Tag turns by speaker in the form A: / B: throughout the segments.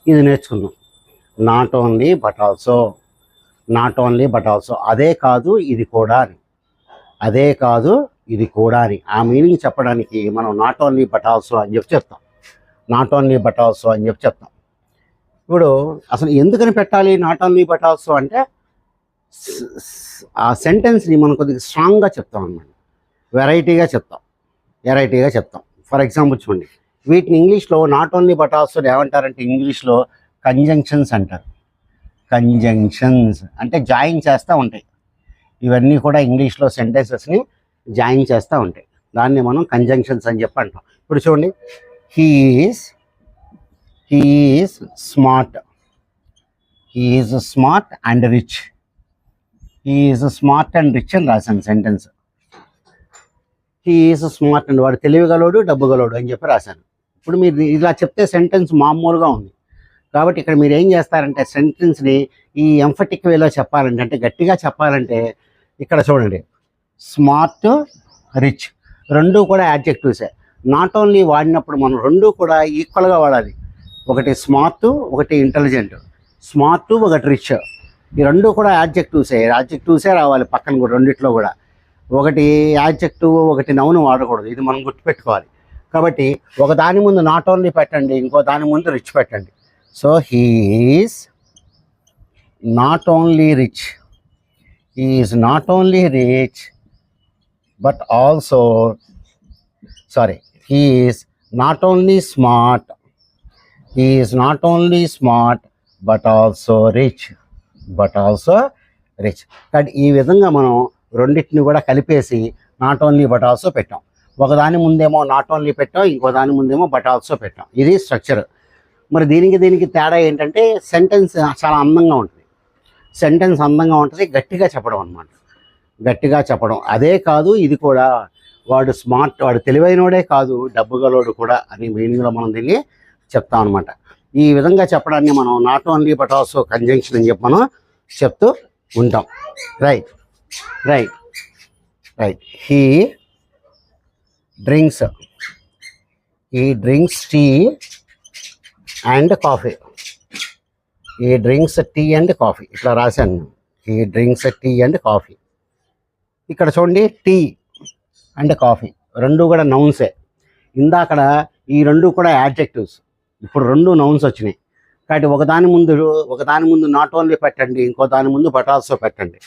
A: ఇది నేర్చుకుందాం. Not only but also, not only but also, అదే కాదు ఇది కూడా అని, అదే కాదు ఇది కూడా అని ఆ మీనింగ్ చెప్పడానికి మనం నాట్ ఓన్లీ బట్ ఆల్సో అని చెప్పి చెప్తాం. నాట్ ఓన్లీ బట్ ఆల్సో అని చెప్పి చెప్తాం. ఇప్పుడు అసలు ఎందుకని పెట్టాలి నాట్ ఓన్లీ బట్ ఆల్సో అంటే, ఆ సెంటెన్స్ని మనం కొద్దిగా స్ట్రాంగ్గా చెప్తాం అన్నమాట, వెరైటీగా చెప్తాం. ఫర్ ఎగ్జాంపుల్ చూడండి, వీటిని ఇంగ్లీష్లో నాట్ ఓన్లీ బట్ ఆల్సో ఏమంటారంటే, ఇంగ్లీష్లో కంజంక్షన్స్ అంటారు. కంజంక్షన్స్ అంటే జాయిన్ చేస్తూ ఉంటాయి. ఇవన్నీ కూడా ఇంగ్లీష్లో సెంటెన్సెస్ని జాయిన్ చేస్తూ ఉంటాయి. దాన్ని మనం కంజంక్షన్స్ అని చెప్పి అంటాం. ఇప్పుడు చూడండి, he is smart, he is smart and rich, he is smart and rich అని రాశాను sentence. He is smart and వాడు తెలివిగలడు డబ్బుగలడు అని చెప్పి రాశాను. ఇప్పుడు మీరు ఇలా చెప్తే సెంటెన్స్ మామూలుగా ఉంది. కాబట్టి ఇక్కడ మీరు ఏం చేస్తారంటే, సెంటెన్స్ని ఈ ఎంఫటిక్ వేలో చెప్పాలంటే, అంటే గట్టిగా చెప్పాలంటే, ఇక్కడ చూడండి, స్మార్ట్ రిచ్ రెండు కూడా యాడ్జెక్టివ్సే. నాట్ ఓన్లీ వాడినప్పుడు మనం రెండు కూడా ఈక్వల్గా వాడాలి. ఒకటి స్మార్ట్, ఒకటి ఇంటెలిజెంట్. స్మార్ట్, ఒకటి రిచ్, ఈ రెండు కూడా యాడ్జెక్టివ్సే రావాలి పక్కన కూడా, రెండిట్లో కూడా. ఒకటి యాడ్జెక్టివ్, ఒకటి నౌన్ వాడకూడదు. ఇది మనం గుర్తుపెట్టుకోవాలి. కాబట్టి ఒక దాని ముందు నాట్ ఓన్లీ పెట్టండి, ఇంకో దాని ముందు రిచ్ పెట్టండి. So he is not only rich, he is not only rich but also, he is not only smart, but also rich, కానీ ఈ విధంగా మనం రెండింటిని కూడా కలిపేసి నాట్ ఓన్లీ బట్ ఆల్సో పెట్టాం. ఒకదాని ముందేమో నాట్ ఓన్లీ పెట్టాం, ఇంకో దాని ముందేమో బట్ ఆల్సో పెట్టాం. ఇది స్ట్రక్చర్. మరి దీనికి తేడా ఏంటంటే, సెంటెన్స్ చాలా అందంగా ఉంటుంది. గట్టిగా చెప్పడం అన్నమాట, గట్టిగా చెప్పడం. అదే కాదు ఇది కూడా, వాడు స్మార్ట్, వాడు తెలివైనోడే కాదు డబ్బుగలోడు కూడా అని మీనింగ్లో మనం దీన్ని చెప్తాం అనమాట. ఈ విధంగా చెప్పడాన్ని మనం not only but also conjunction అని చెప్పి మనం చెప్తూ ఉంటాం. Right. He drinks tea and coffee, he drinks tea and coffee ఇట్లా రాశాను. he drinks tea and coffee. ఇక్కడ చూడండి, టీ అండ్ కాఫీ రెండు కూడా నౌన్సే. ఇందాకడ ఈ రెండు కూడా యాడ్జెక్టివ్స్, ఇప్పుడు రెండు నౌన్స్ వచ్చినాయి. కాబట్టి ఒకదాని ముందు నాట్ ఓన్లీ పెట్టండి, ఇంకో దాని ముందు బట్ ఆల్సో పెట్టండి.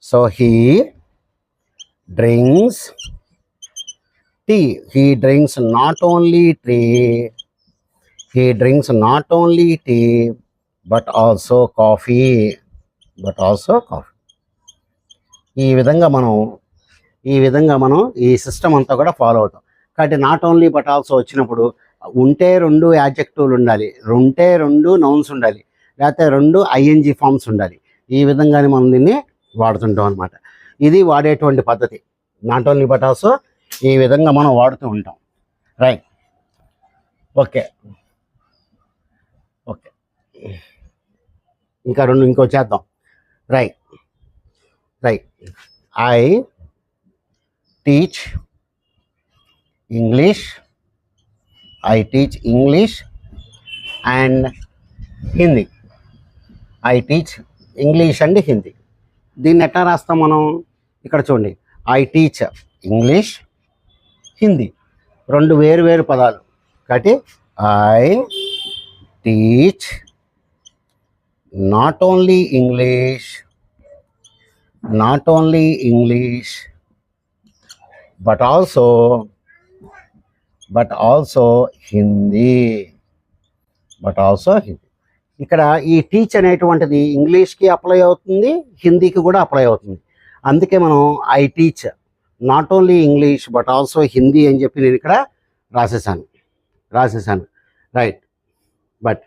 A: So he drinks tea, he drinks not only tea but also coffee. ఈ విధంగా మనం ఈ సిస్టమ్ అంతా కూడా ఫాలో అవుతాం. కాబట్టి నాట్ ఓన్లీ బట్ ఆల్సో వచ్చినప్పుడు ఉంటే రెండు యాడ్జెక్టివ్లు ఉండాలి, ఉంటే రెండు నౌన్స్ ఉండాలి, లేకపోతే రెండు ఐఎన్జీ ఫామ్స్ ఉండాలి. ఈ విధంగానే మనం దీన్ని వాడుతుంటాం అనమాట. ఇది వాడేటువంటి పద్ధతి. నాట్ ఓన్లీ బట్ ఆల్సో ఈ విధంగా మనం వాడుతూ ఉంటాం. రైట్. ఓకే, ఇంకో చేద్దాం. Right. I teach English and Hindi. I teach English and Hindi. దీన్ని ఎట్లా రాస్తాం మనం? ఇక్కడ చూడండి, ఐ టీచ్ ఇంగ్లీష్, హిందీ రెండు వేరు పదాలు. కాబట్టి I teach not only English but also Hindi. ఇక్కడ ఈ టీచ్ అనేటువంటిది ఇంగ్లీష్కి అప్లై అవుతుంది, హిందీకి కూడా అప్లై అవుతుంది. అందుకే మనం I teach not only English but also Hindi అని చెప్పి నేను ఇక్కడ రాసేసాను. రైట్. But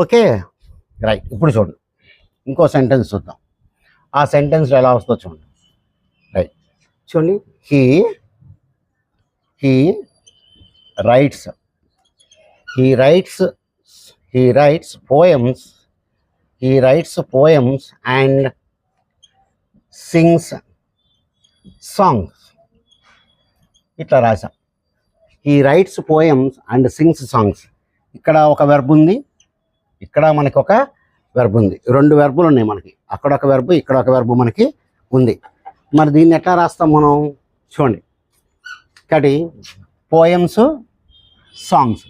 A: okay. రైట్. ఇప్పుడు చూడండి, ఇంకో సెంటెన్స్ చూద్దాం. ఆ సెంటెన్స్లో ఎలా వస్తుందో చూడండి. రైట్. చూడండి, he writes poems and sings songs. ఇట్లా రాసాం. He writes poems and sings songs. ఇక్కడ ఒక వెర్బ్ ఉంది, ఇక్కడ మనకి ఒక వెర్బ్ ఉంది, 2 వెర్బులు ఉన్నాయి మనకి, అక్కడ ఒక వెర్బు ఇక్కడ ఒక వెర్బు మనకి ఉంది. మరి దీన్ని ఎట్లా రాస్తాం మనం చూడండి. ఇక్కడ poems, songs.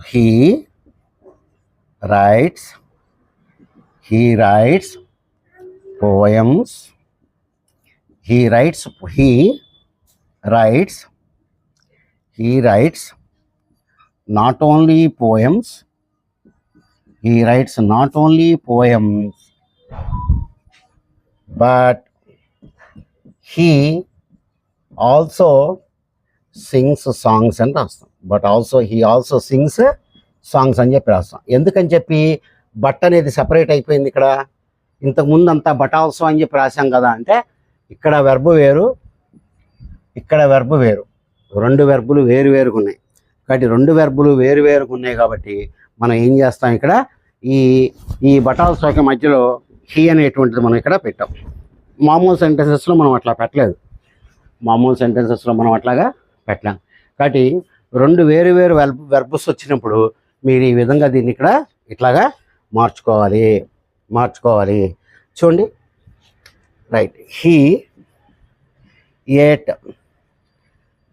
A: He writes poems, he writes not only poems, but he also sings songs అని రాస్తాం. he also sings songs అని చెప్పి రాస్తాం. ఎందుకని చెప్పి బట్ అనేది సెపరేట్ అయిపోయింది ఇక్కడ. ఇంతకుముందు అంతా బట్ ఆల్సో అని చెప్పి రాశాం కదా, అంటే ఇక్కడ వెర్బు వేరు, ఇక్కడ వెర్బు వేరు, 2 వెర్బులు వేరుగా ఉన్నాయి. కాబట్టి 2 వెర్బులు వేరుగా ఉన్నాయి కాబట్టి మనం ఏం చేస్తాం, ఇక్కడ ఈ బట్ ఆల్సోకి మధ్యలో హీ అనేటువంటిది మనం ఇక్కడ పెట్టాం. మామూలు సెంటెన్సెస్లో మనం అట్లా పెట్టలేదు, అట్లాగా పెట్టలేం. కాబట్టి 2 వేరు వెర్బస్ వచ్చినప్పుడు మీరు ఈ విధంగా దీన్ని ఇక్కడ ఇట్లాగా మార్చుకోవాలి. చూడండి. He ate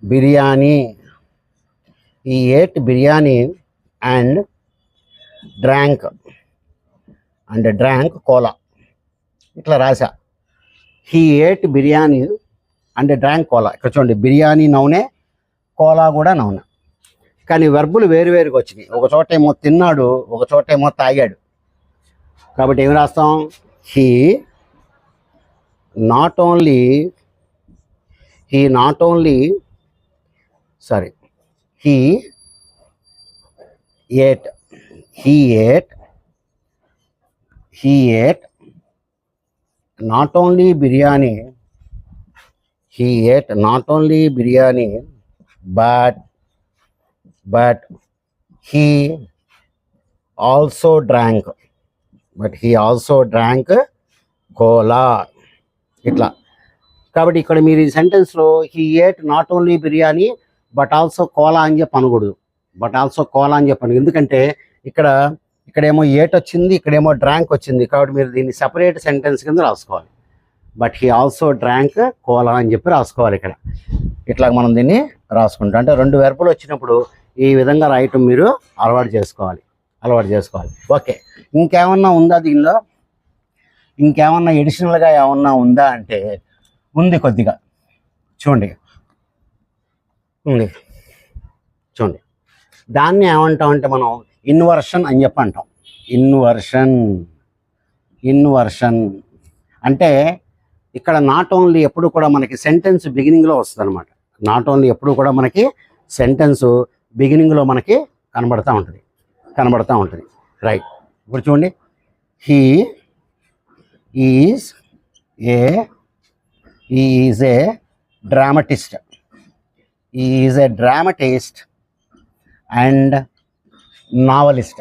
A: biryani, and drank cola, ఇట్లా రాసా. He ate biryani and drank cola. ఇక్కడ చూడండి, బిర్యానీ నౌనే, కోలా కూడా నౌనే, కానీ వెర్బులు వేరుగా వచ్చినాయి. ఒక చోట ఏమో తిన్నాడు, ఒక చోట ఏమో తాగాడు. కాబట్టి ఏమి రాస్తాం, he not only he ate not only biryani, but he also drank cola. ఇట్లా. కాబట్టి ఇక్కడ మీరు ఈ సెంటెన్స్లో he ate not only biryani but also cola అని చెప్పి అనకూడదు, ఎందుకంటే ఇక్కడేమో ఏట్ వచ్చింది, ఇక్కడేమో డ్రాంక్ వచ్చింది. కాబట్టి మీరు దీన్ని సెపరేట్ సెంటెన్స్ కింద రాసుకోవాలి. But he also drank cola అని చెప్పి రాసుకోవాలి ఇక్కడ. ఇట్లా మనం దీన్ని రాసుకుంటాం. అంటే 2 వెర్బులు వచ్చినప్పుడు ఈ విధంగా రాయటం మీరు అలవాటు చేసుకోవాలి. ఓకే, ఇంకేమన్నా ఉందా దీనిలో? ఇంకేమన్నా ఎడిషనల్గా ఏమన్నా ఉందా అంటే ఉంది, కొద్దిగా చూడండి. దాన్ని ఏమంటాం అంటే మనం ఇన్వర్షన్ అని చెప్పి అంటాం. ఇన్వర్షన్ అంటే ఇక్కడ నాట్ ఓన్లీ ఎప్పుడు కూడా మనకి సెంటెన్స్ బిగినింగ్లో వస్తుంది అనమాట. సెంటెన్స్ బిగినింగ్లో మనకి కనబడతా ఉంటుంది. రైట్. ఇప్పుడు చూడండి, he is a dramatist. And novelist.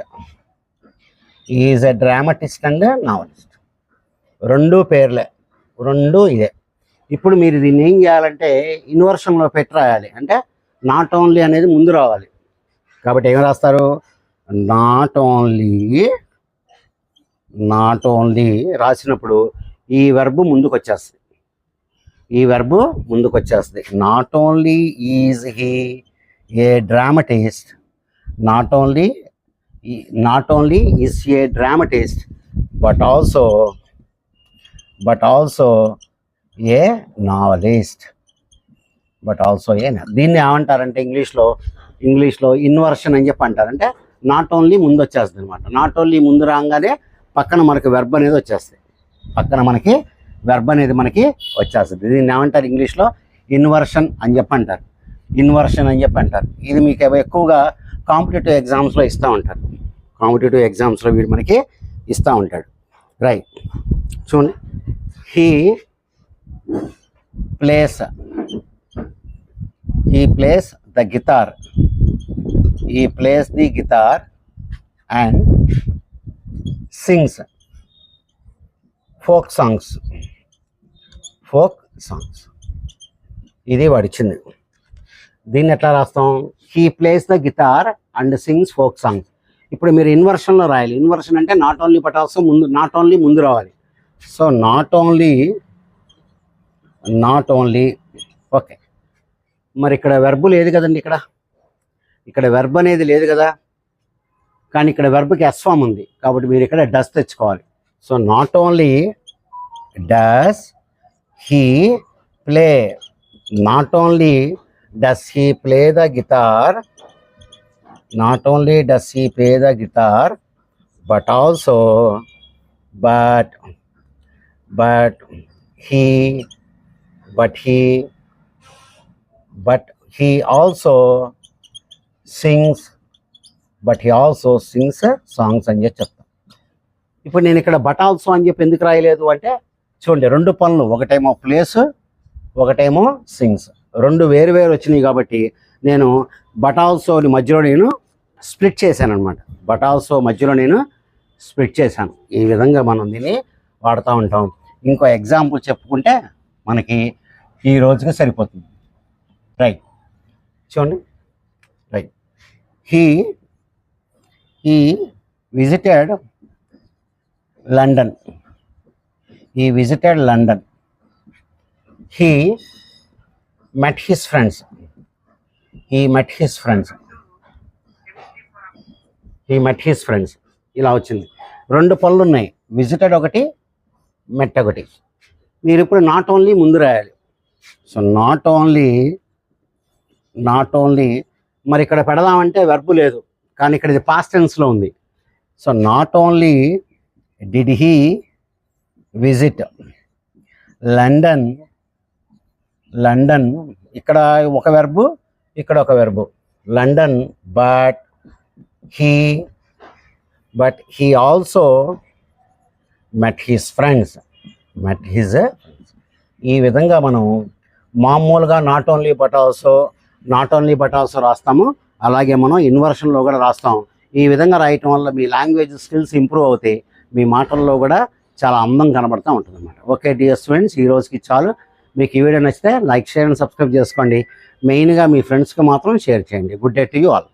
A: రెండు పేర్లే, రెండు ఇదే. ఇప్పుడు మీరు దీన్ని ఏం చేయాలంటే ఇన్వర్షన్లో పెట్టి రాయాలి. అంటే నాట్ ఓన్లీ అనేది ముందు రావాలి. కాబట్టి ఏం రాస్తారు, నాట్ ఓన్లీ రాసినప్పుడు ఈ వెర్బ్ ముందుకు వచ్చేస్తుంది. Not only is he A dramatist, not only is a dramatist but also a novelist. దీన్ని ఏమంటారంటే ఇంగ్లీష్లో ఇన్వర్షన్ అని చెప్పి అంటారు. అంటే నాట్ ఓన్లీ ముందు వచ్చేస్తుంది అనమాట. నాట్ ఓన్లీ ముందు రాగానే పక్కన మనకి వెర్బ్ అనేది వచ్చేస్తుంది. దీన్ని ఏమంటారు ఇంగ్లీష్లో ఇన్వర్షన్ అని చెప్పి అంటారు. ఇది మీకు ఎక్కువగా కాంపిటేటివ్ ఎగ్జామ్స్లో వీడు మనకి ఇస్తూ ఉంటాడు. రైట్. చూడండి, he plays the guitar. And sings folk songs. ఇది వాడిచ్చింది. దీన్ని ఎట్లా రాస్తాం, he plays the guitar and sings folk songs. ఇప్పుడు మీరు ఇన్వర్షన్లో రాయాలి. ఇన్వర్షన్ అంటే నాట్ ఓన్లీ బట్ ఆల్సో ముందు రావాలి. So not only okay. మరి ఇక్కడ వెర్బ్ లేదు కదండి, ఇక్కడ వెర్బ్ అనేది లేదు కదా, కానీ ఇక్కడ వెర్బ్కి ఎస్ ఫామ్ ఉంది కాబట్టి మీరు ఇక్కడ డస్ తెచ్చుకోవాలి. So not only does he play, not only does he play the guitar, not only does he play the guitar but he also sings songs అని చెప్తాం. ఇప్పుడు నేను ఇక్కడ బట్ ఆల్సో అని చెప్పి ఎందుకు రాయలేదు అంటే చూడండి, రెండు పనులు, ఒకటేమో ప్లేస్, ఒకటేమో సింగ్స్, రెండు వేరు వచ్చినాయి కాబట్టి నేను బట్ ఆల్సోని మధ్యలో నేను స్ప్లిట్ చేశాను అనమాట. బట్ ఆల్సో మధ్యలో నేను స్ప్లిట్ చేశాను. ఈ విధంగా మనం దీన్ని వాడుతూ ఉంటాం. ఇంకో ఎగ్జాంపుల్ చెప్పుకుంటే మనకి ఈ రోజుకి సరిపోతుంది. రైట్, చూడండి. Right, he visited London. He met his friends. ఇలా వచ్చింది. రెండు పనులు ఉన్నాయి, విజిటెడ్ ఒకటి, మెట్ ఒకటి. మీరు ఇప్పుడు నాట్ ఓన్లీ ముందు రాయాలి. సో నాట్ ఓన్లీ మరి ఇక్కడ పెడదామంటే వెర్బ్ లేదు, కానీ ఇక్కడ ఇది పాస్ట్ టెన్స్లో ఉంది. So not only did he visit London, ఇక్కడ ఒక వెర్బు, ఇక్కడ ఒక verb, London, but he also met his friends. ఈ విధంగా మనం మామూలుగా నాట్ ఓన్లీ బట్ ఆల్సో రాస్తాము. అలాగే మనం ఇన్వర్షన్లో కూడా రాస్తాం. ఈ విధంగా రాయటం వల్ల మీ లాంగ్వేజ్ స్కిల్స్ ఇంప్రూవ్ అవుతాయి, మీ మాటల్లో కూడా చాలా అందం కనబడుతూ ఉంటుంది అన్నమాట. ఓకే డియర్ స్టూడెంట్స్, ఈ రోజుకి చాలు. మీకు ఈ వీడియో నచ్చితే లైక్, షేర్ అండ్ సబ్స్క్రైబ్ చేసుకోండి. మెయిన్గా మీ ఫ్రెండ్స్కి మాత్రం షేర్ చేయండి. Good day to you all.